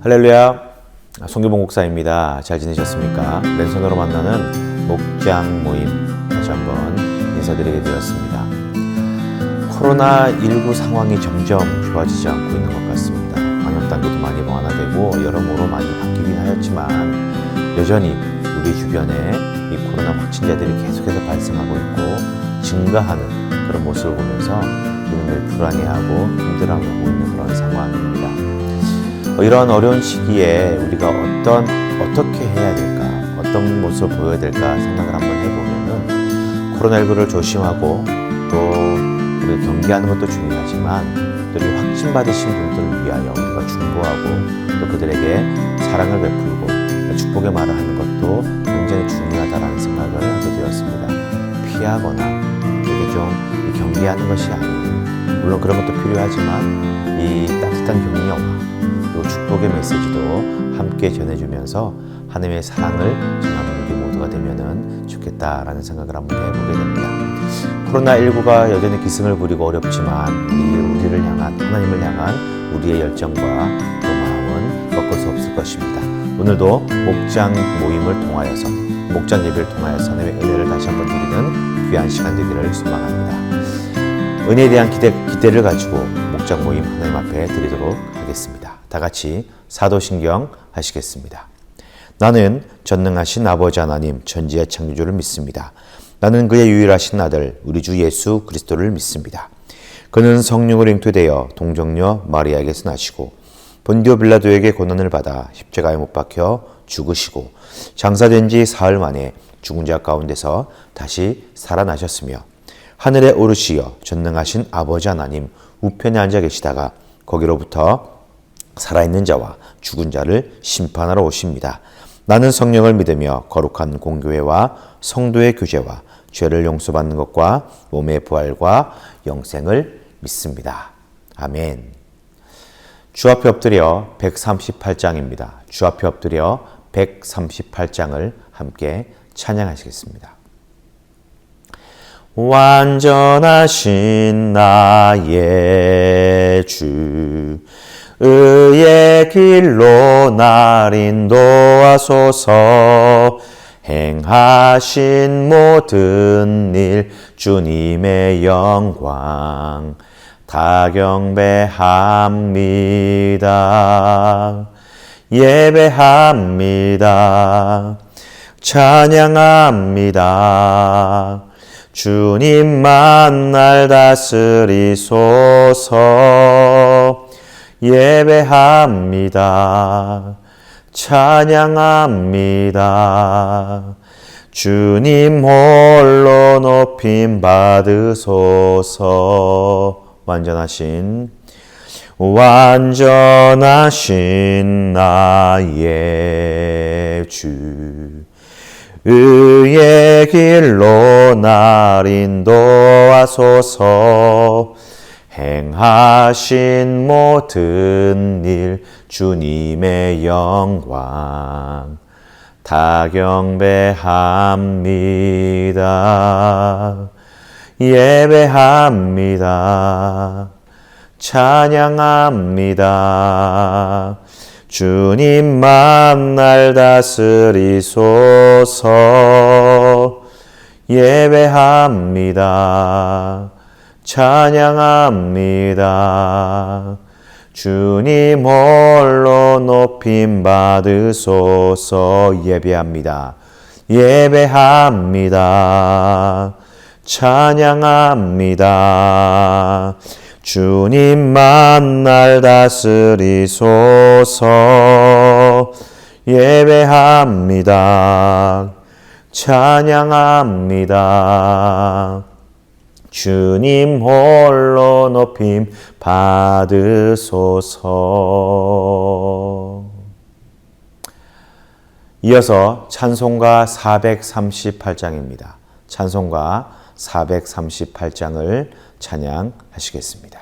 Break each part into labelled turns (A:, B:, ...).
A: 할렐루야, 송규봉 목사입니다. 잘 지내셨습니까? 랜선으로 만나는 목장 모임 다시 한번 인사드리게 되었습니다. 코로나19 상황이 점점 좋아지지 않고 있는 것 같습니다. 방역단계도 많이 완화되고 여러모로 많이 바뀌긴 하였지만 여전히 우리 주변에 이 코로나 확진자들이 계속해서 발생하고 있고 증가하는 그런 모습을 보면서 우리는 늘 불안해하고 힘들어하고 있는 그런 상황입니다. 이런 어려운 시기에 우리가 어떻게 해야 될까, 어떤 모습을 보여야 될까 생각을 한번 해보면은 코로나19를 조심하고 또 우리가 경계하는 것도 중요하지만 또 이 확진 받으신 분들을 위하여 우리가 중보하고 또 그들에게 사랑을 베풀고 축복의 말을 하는 것도 굉장히 중요하다라는 생각을 하게 되었습니다. 피하거나 이렇게 좀 경계하는 것이 아닌, 물론 그런 것도 필요하지만 이 따뜻한 격려와 또 축복의 메시지도 함께 전해주면서 하나님의 사랑을 전하는 우리 모두가 되면은 좋겠다라는 생각을 한번 해보게 됩니다. 코로나19가 여전히 기승을 부리고 어렵지만 우리를 향한, 하나님을 향한 우리의 열정과 또 마음은 꺾을 수 없을 것입니다. 오늘도 목장 모임을 통하여서, 목장 예배를 통하여서 하나님의 은혜를 다시 한번 누리는 귀한 시간 되기를 소망합니다. 은혜에 대한 기대를 가지고 목장 모임 하나님 앞에 드리도록 하겠습니다. 다 같이 사도신경 하시겠습니다. 나는 전능하신 아버지 하나님 천지의 창조주를 믿습니다. 나는 그의 유일하신 아들 우리 주 예수 그리스도를 믿습니다. 그는 성령으로 잉태되어 동정녀 마리아에게서 나시고 본디오 빌라도에게 고난을 받아 십자가에 못 박혀 죽으시고 장사된 지 사흘 만에 죽은 자 가운데서 다시 살아나셨으며 하늘에 오르시어 전능하신 아버지 하나님 우편에 앉아 계시다가 거기로부터 살아있는 자와 죽은 자를 심판하러 오십니다. 나는 성령을 믿으며 거룩한 공교회와 성도의 교제와 죄를 용서받는 것과 몸의 부활과 영생을 믿습니다. 아멘. 주 앞에 엎드려 138장입니다. 주 앞에 엎드려 138장을 함께 찬양하시겠습니다. 완전하신 나의 주 의의 길로 날 인도하소서. 행하신 모든 일 주님의 영광 다 경배합니다. 예배합니다. 찬양합니다. 주님만 날 다스리소서. 예배합니다. 찬양합니다. 주님 홀로 높임 받으소서. 완전하신 나의 주 의의 길로 날 인도하소서. 행하신 모든 일 주님의 영광 다 경배합니다. 예배합니다. 찬양합니다. 주님만 날 다스리소서. 예배합니다. 찬양합니다. 주님 홀로 높임 받으소서. 예배합니다. 예배합니다. 찬양합니다. 주님만 날 다스리소서. 예배합니다. 찬양합니다. 주님 홀로 높임 받으소서. 이어서 찬송가 438장입니다. 찬송가 438장을 찬양하시겠습니다.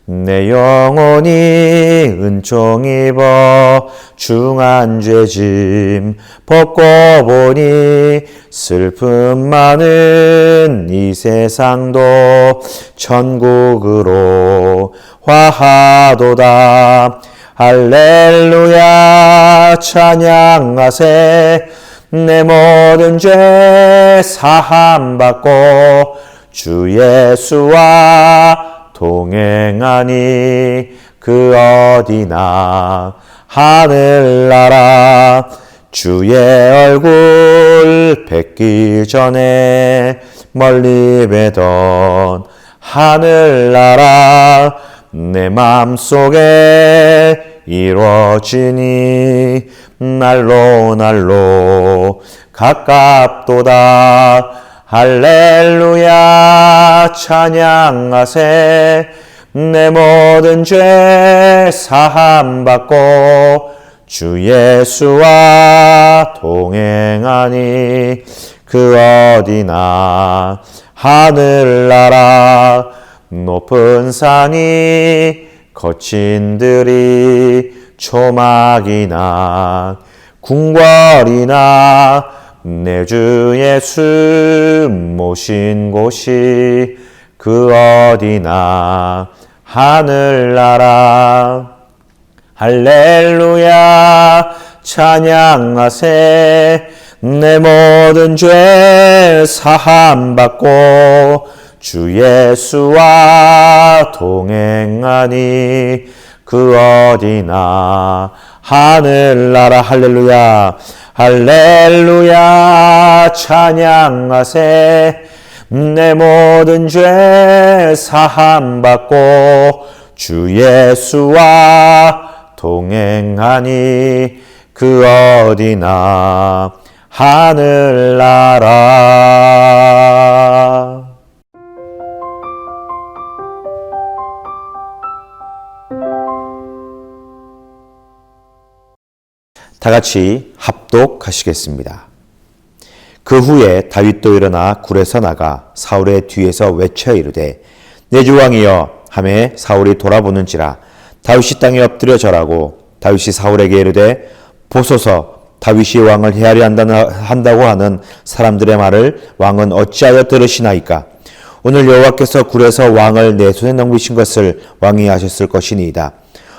A: 내 영혼이 은총 입어 중한 죄짐 벗고 보니 슬픔 많은 이 세상도 천국으로 화하도다. 할렐루야 찬양하세. 내 모든 죄 사함받고 주 예수와 동행하니 그 어디나 하늘나라. 주의 얼굴 뵙기 전에 멀리 뵈던 하늘나라. 내 맘속에 이루어지니 날로 날로 가깝도다. 할렐루야 찬양하세. 내 모든 죄 사함받고 주 예수와 동행하니 그 어디나 하늘나라. 높은 산이 거친 들이 초막이나 궁궐이나 내 주 예수 모신 곳이 그 어디나 하늘나라. 할렐루야 찬양하세. 내 모든 죄 사함받고 주 예수와 동행하니 그 어디나 하늘나라. 할렐루야 할렐루야 찬양하세. 내 모든 죄 사함받고 주 예수와 동행하니 그 어디나 하늘나라. 다 같이 합독하시겠습니다. 그 후에 다윗도 일어나 굴에서 나가 사울의 뒤에서 외쳐 이르되 내 주 왕이여 하매 사울이 돌아보는지라 다윗이 땅에 엎드려 절하고 다윗이 사울에게 이르되 보소서 다윗이 왕을 헤아려 한다고 하는 사람들의 말을 왕은 어찌하여 들으시나이까. 오늘 여호와께서 굴에서 왕을 내 손에 넘기신 것을 왕이 아셨을 것이니이다.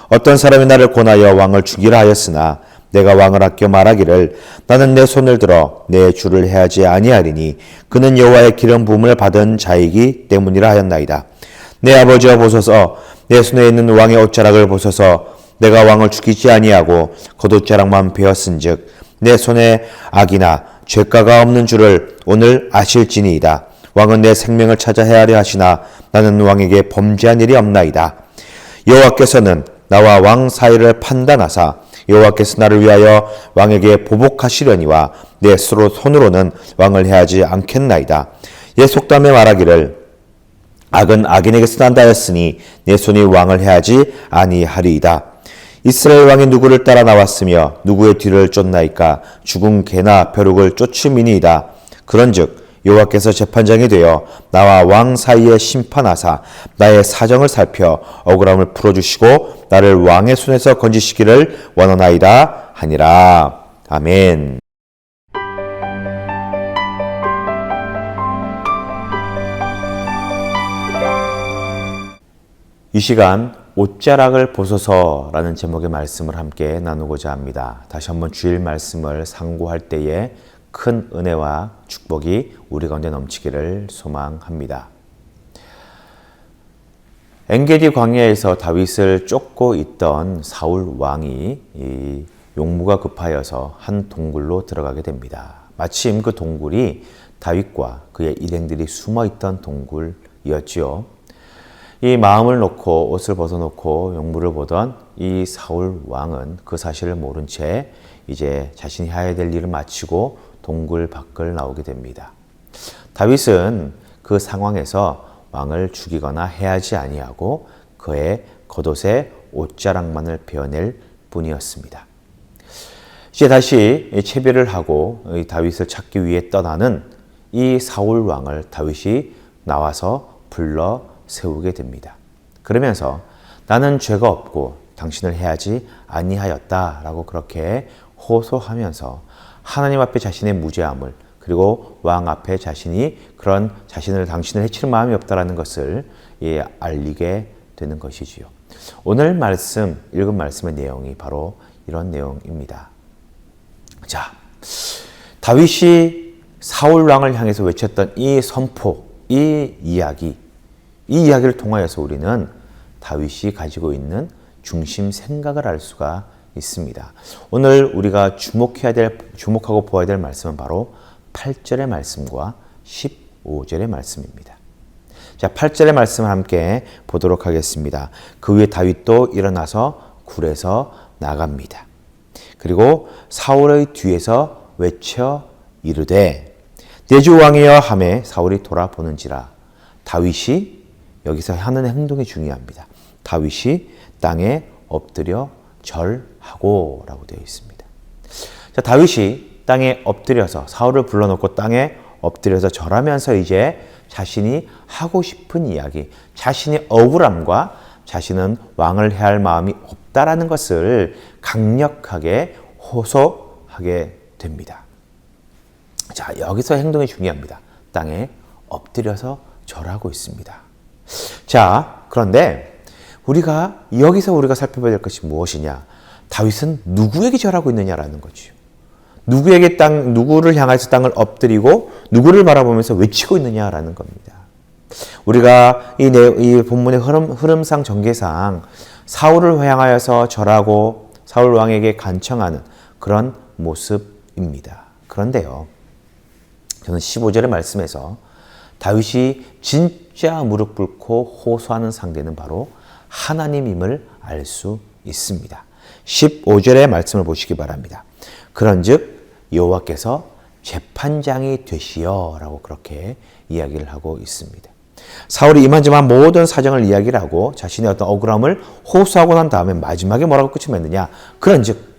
A: 어떤 사람이 나를 권하여 왕을 죽이라 하였으나 내가 왕을 아껴 말하기를 나는 내 손을 들어 내 주를 해하지 아니하리니 그는 여호와의 기름 부음을 받은 자이기 때문이라 하였나이다. 내 아버지여 보소서 내 손에 있는 왕의 옷자락을 보소서. 내가 왕을 죽이지 아니하고 겉옷자락만 베었은즉 내 손에 악이나 죄가가 없는 줄을 오늘 아실지니이다. 왕은 내 생명을 찾아 헤아려 하시나 나는 왕에게 범죄한 일이 없나이다. 여호와께서는 나와 왕 사이를 판단하사 여호와께서 나를 위하여 왕에게 보복하시려니와 내 스스로 손으로는 왕을 해하지 않겠나이다. 옛 속담에 말하기를 악은 악인에게서 난다 하였으니 내 손이 왕을 해하지 아니하리이다. 이스라엘 왕이 누구를 따라 나왔으며 누구의 뒤를 쫓나이까. 죽은 개나 벼룩을 쫓음이니이다. 그런즉 여호와께서 재판장이 되어 나와 왕 사이에 심판하사 나의 사정을 살펴 억울함을 풀어주시고 나를 왕의 손에서 건지시기를 원하나이다 하니라. 아멘. 이 시간 옷자락을 보소서라는 제목의 말씀을 함께 나누고자 합니다. 다시 한번 주일 말씀을 상고할 때에 큰 은혜와 축복이 우리 가운데 넘치기를 소망합니다. 엔게디 광야에서 다윗을 쫓고 있던 사울 왕이 이 용무가 급하여서 한 동굴로 들어가게 됩니다. 마침 그 동굴이 다윗과 그의 일행들이 숨어있던 동굴이었지요. 이 마음을 놓고 옷을 벗어놓고 용무를 보던 이 사울 왕은 그 사실을 모른 채 이제 자신이 해야 될 일을 마치고 동굴 밖을 나오게 됩니다. 다윗은 그 상황에서 왕을 죽이거나 해하지 아니하고 그의 겉옷에 옷자락만을 베어낼 뿐이었습니다. 이제 다시 채비를 하고 다윗을 찾기 위해 떠나는 이 사울 왕을 다윗이 나와서 불러 세우게 됩니다. 그러면서 나는 죄가 없고 당신을 해하지 아니하였다라고 그렇게 호소하면서 하나님 앞에 자신의 무죄함을 그리고 왕 앞에 자신이 그런 자신을 당신을 해칠 마음이 없다라는 것을 알리게 되는 것이지요. 오늘 말씀, 읽은 말씀의 내용이 바로 이런 내용입니다. 자, 다윗이 사울 왕을 향해서 외쳤던 이 선포, 이 이야기를 통하여서 우리는 다윗이 가지고 있는 중심 생각을 알 수가 있습니다. 오늘 우리가 주목하고 보아야 될 말씀은 바로 8절의 말씀과 15절의 말씀입니다. 자, 8절의 말씀을 함께 보도록 하겠습니다. 그 후에 다윗도 일어나서 굴에서 나갑니다. 그리고 사울의 뒤에서 외쳐 이르되 내 주 왕이여 하매 사울이 돌아보는지라. 다윗이 여기서 하는 행동이 중요합니다. 다윗이 땅에 엎드려 절하고 라고 되어 있습니다. 자, 다윗이 땅에 엎드려서 사울을 불러놓고 땅에 엎드려서 절하면서 이제 자신이 하고 싶은 이야기, 자신의 억울함과 자신은 왕을 해야 할 마음이 없다라는 것을 강력하게 호소하게 됩니다. 자, 여기서 행동이 중요합니다. 땅에 엎드려서 절하고 있습니다. 자, 그런데 여기서 우리가 살펴봐야 될 것이 무엇이냐? 다윗은 누구에게 절하고 있느냐라는 거죠. 누구를 향해서 땅을 엎드리고 누구를 바라보면서 외치고 있느냐라는 겁니다. 우리가 이 본문의 흐름상 전개상 사울을 향하여서 절하고 사울 왕에게 간청하는 그런 모습입니다. 그런데요, 저는 15절의 말씀에서 다윗이 진짜 무릎 꿇고 호소하는 상대는 바로 하나님임을 알 수 있습니다. 15절의 말씀을 보시기 바랍니다. 그런즉 여호와께서 재판장이 되시어 라고 그렇게 이야기를 하고 있습니다. 사울이 이만저만 모든 사정을 이야기를 하고 자신의 어떤 억울함을 호소하고 난 다음에 마지막에 뭐라고 끝이 맺느냐? 그런즉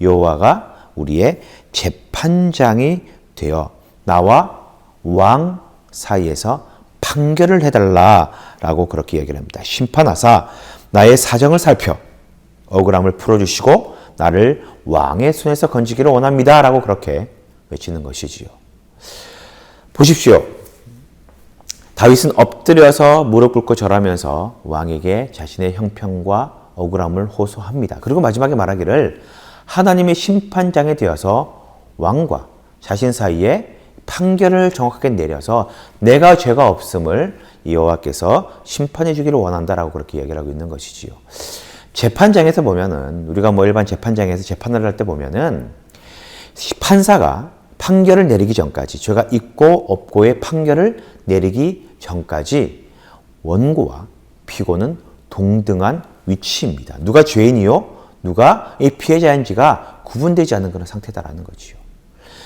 A: 여호와가 우리의 재판장이 되어 나와 왕 사이에서 판결을 해달라라고 그렇게 얘기를 합니다. 심판하사 나의 사정을 살펴 억울함을 풀어주시고 나를 왕의 손에서 건지기를 원합니다 라고 그렇게 외치는 것이지요. 보십시오. 다윗은 엎드려서 무릎 꿇고 절하면서 왕에게 자신의 형편과 억울함을 호소합니다. 그리고 마지막에 말하기를 하나님의 심판장이 되어서 왕과 자신 사이에 판결을 정확하게 내려서 내가 죄가 없음을 여호와께서 심판해 주기를 원한다라고 그렇게 이야기를 하고 있는 것이지요. 재판장에서 보면은 우리가 일반 재판장에서 재판을 할 때 보면은 판사가 판결을 내리기 전까지 죄가 있고 없고의 판결을 내리기 전까지 원고와 피고는 동등한 위치입니다. 누가 죄인이요? 누가 이 피해자인지가 구분되지 않은 그런 상태다라는 거지요.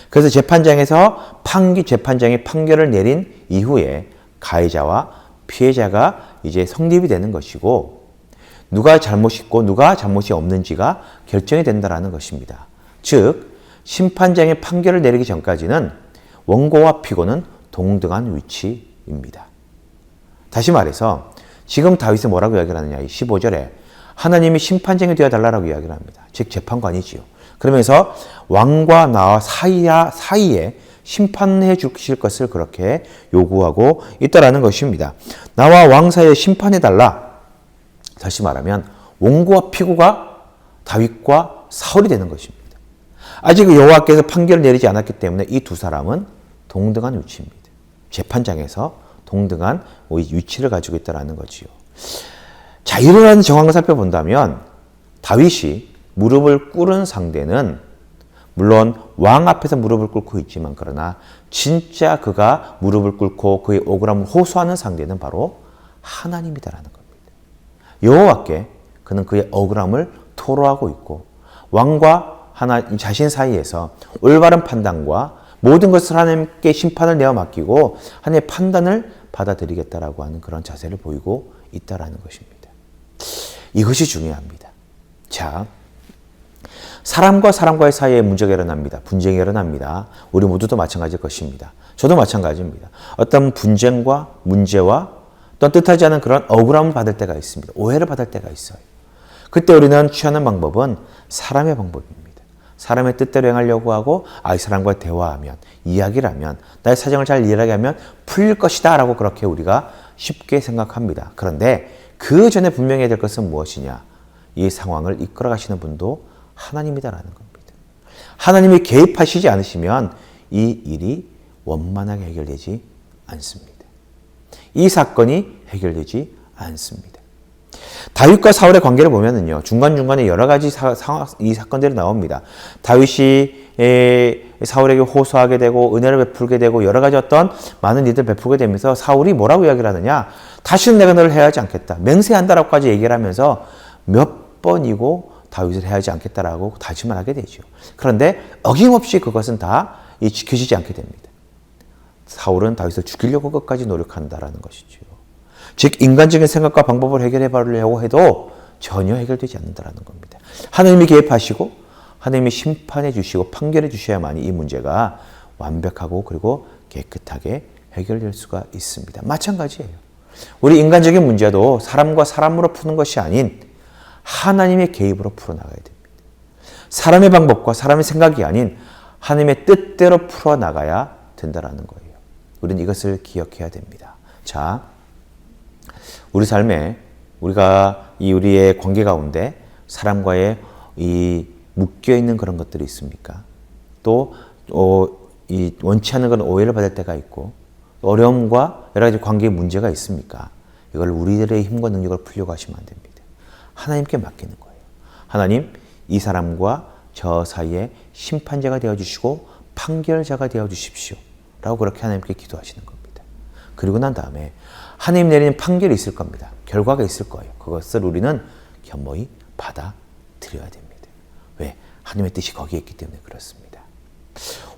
A: 그래서 재판장에서 재판장이 판결을 내린 이후에 가해자와 피해자가 이제 성립이 되는 것이고 누가 잘못이 있고 누가 잘못이 없는지가 결정이 된다라는 것입니다. 즉 심판장의 판결을 내리기 전까지는 원고와 피고는 동등한 위치입니다. 다시 말해서 지금 다윗이 뭐라고 이야기를 하느냐? 이 15절에 하나님이 심판장이 되어달라고 이야기를 합니다. 즉 재판관이지요. 그러면서 왕과 나와 사이에 심판해 주실 것을 그렇게 요구하고 있다라는 것입니다. 나와 왕 사이에 심판해달라. 다시 말하면 원고와 피고가 다윗과 사울이 되는 것입니다. 아직 여호와께서 판결을 내리지 않았기 때문에 이 두 사람은 동등한 위치입니다. 재판장에서 동등한 위치를 가지고 있다는 거지요. 자, 이러한 정황을 살펴본다면 다윗이 무릎을 꿇은 상대는 물론 왕 앞에서 무릎을 꿇고 있지만 그러나 진짜 그가 무릎을 꿇고 그의 억울함을 호소하는 상대는 바로 하나님이다라는 겁니다. 여호와께 그는 그의 억울함을 토로하고 있고 왕과 자신 사이에서 올바른 판단과 모든 것을 하나님께 심판을 내어 맡기고 하나님의 판단을 받아들이겠다라고 하는 그런 자세를 보이고 있다라는 것입니다. 이것이 중요합니다. 자, 사람과 사람과의 사이에 문제가 일어납니다. 분쟁이 일어납니다. 우리 모두도 마찬가지일 것입니다. 저도 마찬가지입니다. 어떤 분쟁과 문제와 또 뜻하지 않은 그런 억울함을 받을 때가 있습니다. 오해를 받을 때가 있어요. 그때 우리는 취하는 방법은 사람의 방법입니다. 사람의 뜻대로 행하려고 하고 이 사람과 대화하면, 이야기를 하면, 나의 사정을 잘 이해하게 하면 풀릴 것이다 라고 그렇게 우리가 쉽게 생각합니다. 그런데 그 전에 분명히 해야 될 것은 무엇이냐? 이 상황을 이끌어 가시는 분도 하나님이다라는 겁니다. 하나님이 개입하시지 않으시면 이 일이 원만하게 해결되지 않습니다. 이 사건이 해결되지 않습니다. 다윗과 사울의 관계를 보면은요, 중간중간에 여러 가지 이 사건들이 나옵니다. 다윗이 사울에게 호소하게 되고, 은혜를 베풀게 되고, 여러 가지 어떤 많은 일들을 베풀게 되면서 사울이 뭐라고 이야기를 하느냐? 다시는 내가 너를 해하지 않겠다. 맹세한다라고까지 얘기를 하면서 몇 번이고 다윗을 해하지 않겠다라고 다짐을 하게 되죠. 그런데 어김없이 그것은 다 지켜지지 않게 됩니다. 사울은 다윗을 죽이려고 끝까지 노력한다라는 것이죠. 즉 인간적인 생각과 방법을 해결해 보려고 해도 전혀 해결되지 않는다라는 겁니다. 하나님이 개입하시고 하나님이 심판해 주시고 판결해 주셔야만이 이 문제가 완벽하고 그리고 깨끗하게 해결될 수가 있습니다. 마찬가지예요. 우리 인간적인 문제도 사람과 사람으로 푸는 것이 아닌 하나님의 개입으로 풀어나가야 됩니다. 사람의 방법과 사람의 생각이 아닌 하나님의 뜻대로 풀어나가야 된다는 거예요. 우리는 이것을 기억해야 됩니다. 자, 우리 삶에 우리의 관계 가운데 사람과의 묶여있는 그런 것들이 있습니까? 또 원치 않는 그런 오해를 받을 때가 있고 어려움과 여러 가지 관계에 문제가 있습니까? 이걸 우리들의 힘과 능력을 풀려고 하시면 안 됩니다. 하나님께 맡기는 거예요. 하나님, 이 사람과 저 사이에 심판자가 되어주시고 판결자가 되어주십시오. 라고 그렇게 하나님께 기도하시는 겁니다. 그리고 난 다음에 하나님 내리는 판결이 있을 겁니다. 결과가 있을 거예요. 그것을 우리는 겸허히 받아들여야 됩니다. 왜? 하나님의 뜻이 거기에 있기 때문에 그렇습니다.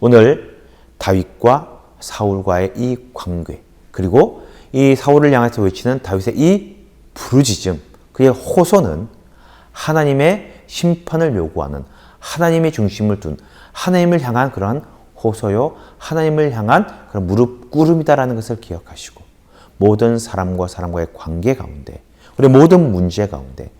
A: 오늘 다윗과 사울과의 이 관계, 그리고 이 사울을 향해서 외치는 다윗의 이 부르짖음, 그의 호소는 하나님의 심판을 요구하는, 하나님의 중심을 둔, 하나님을 향한 그러한 호소요, 하나님을 향한 그런 무릎 꿇음이다라는 것을 기억하시고, 모든 사람과 사람과의 관계 가운데, 우리 모든 문제 가운데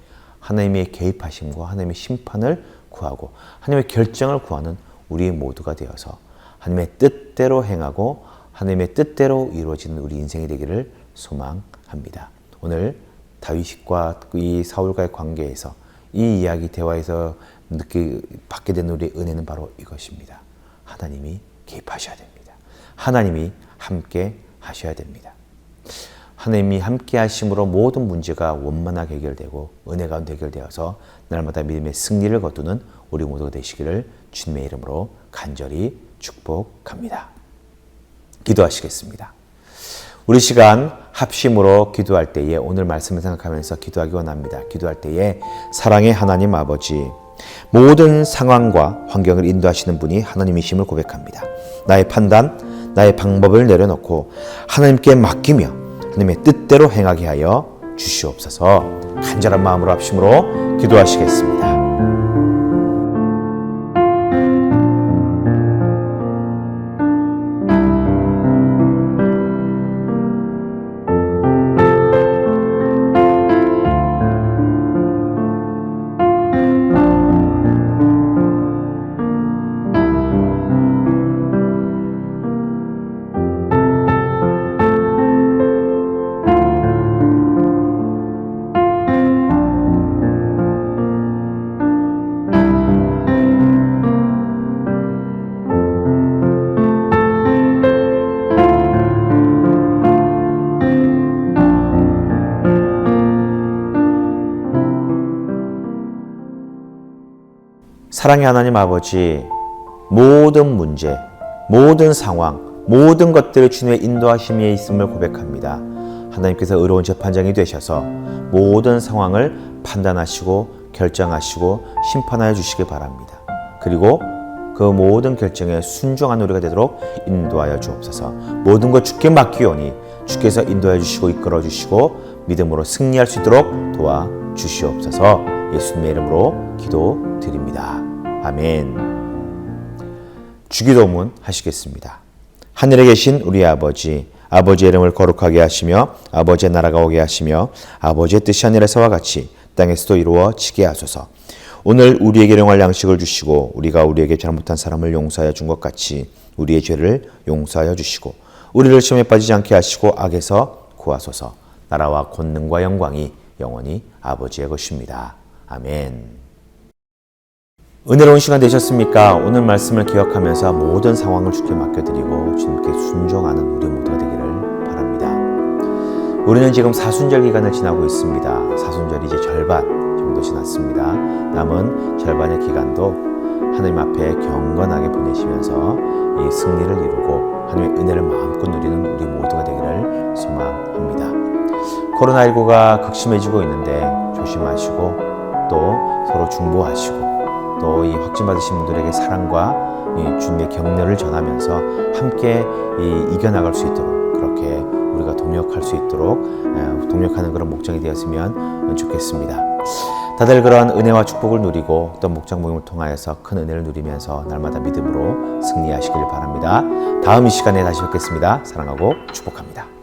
A: 하나님의 개입하심과 하나님의 심판을 구하고 하나님의 결정을 구하는 우리 모두가 되어서 하나님의 뜻대로 행하고 하나님의 뜻대로 이루어지는 우리 인생이 되기를 소망합니다. 오늘 다윗과 이 사울과의 관계에서 이 이야기 대화에서 받게 된 우리의 은혜는 바로 이것입니다. 하나님이 개입하셔야 됩니다. 하나님이 함께 하셔야 됩니다. 하나님이 함께 하심으로 모든 문제가 원만하게 해결되고 은혜 가운데 해결되어서 날마다 믿음의 승리를 거두는 우리 모두가 되시기를 주님의 이름으로 간절히 축복합니다. 기도하시겠습니다. 우리 시간 합심으로 기도할 때에 오늘 말씀을 생각하면서 기도하기 원합니다. 기도할 때에 사랑의 하나님 아버지, 모든 상황과 환경을 인도하시는 분이 하나님이심을 고백합니다. 나의 판단, 나의 방법을 내려놓고 하나님께 맡기며 하나님의 뜻대로 행하게 하여 주시옵소서. 간절한 마음으로 합심으로 기도하시겠습니다. 사랑의 하나님 아버지, 모든 문제, 모든 상황, 모든 것들을 주님의 인도하심에 있음을 고백합니다. 하나님께서 의로운 재판장이 되셔서 모든 상황을 판단하시고 결정하시고 심판하여 주시기 바랍니다. 그리고 그 모든 결정에 순종한 우리가 되도록 인도하여 주옵소서. 모든 것 주께 맡기오니 주께서 인도해 주시고 이끌어 주시고 믿음으로 승리할 수 있도록 도와 주시옵소서. 예수님의 이름으로 기도드립니다. 아멘. 주기도문 하시겠습니다. 하늘에 계신 우리 아버지, 아버지의 이름을 거룩하게 하시며 아버지의 나라가 오게 하시며 아버지의 뜻이 하늘에서와 같이 땅에서도 이루어지게 하소서. 오늘 우리에게 일용할 양식을 주시고 우리가 우리에게 잘못한 사람을 용서하여 준 것 같이 우리의 죄를 용서하여 주시고 우리를 시험에 빠지지 않게 하시고 악에서 구하소서. 나라와 권능과 영광이 영원히 아버지의 것입니다. 아멘. 은혜로운 시간 되셨습니까? 오늘 말씀을 기억하면서 모든 상황을 주께 맡겨드리고 주님께 순종하는 우리 모두가 되기를 바랍니다. 우리는 지금 사순절 기간을 지나고 있습니다. 사순절이 이제 절반 정도 지났습니다. 남은 절반의 기간도 하나님 앞에 경건하게 보내시면서 이 승리를 이루고 하나님의 은혜를 마음껏 누리는 우리 모두가 되기를 소망합니다. 코로나19가 극심해지고 있는데 조심하시고 또 서로 중보하시고 또 이 확진받으신 분들에게 사랑과 이 주님의 격려를 전하면서 함께 이겨나갈 수 있도록 그렇게 우리가 동력할 수 있도록 동력하는 그런 목적이 되었으면 좋겠습니다. 다들 그런 은혜와 축복을 누리고 또 목장 모임을 통하여서 큰 은혜를 누리면서 날마다 믿음으로 승리하시길 바랍니다. 다음 이 시간에 다시 뵙겠습니다. 사랑하고 축복합니다.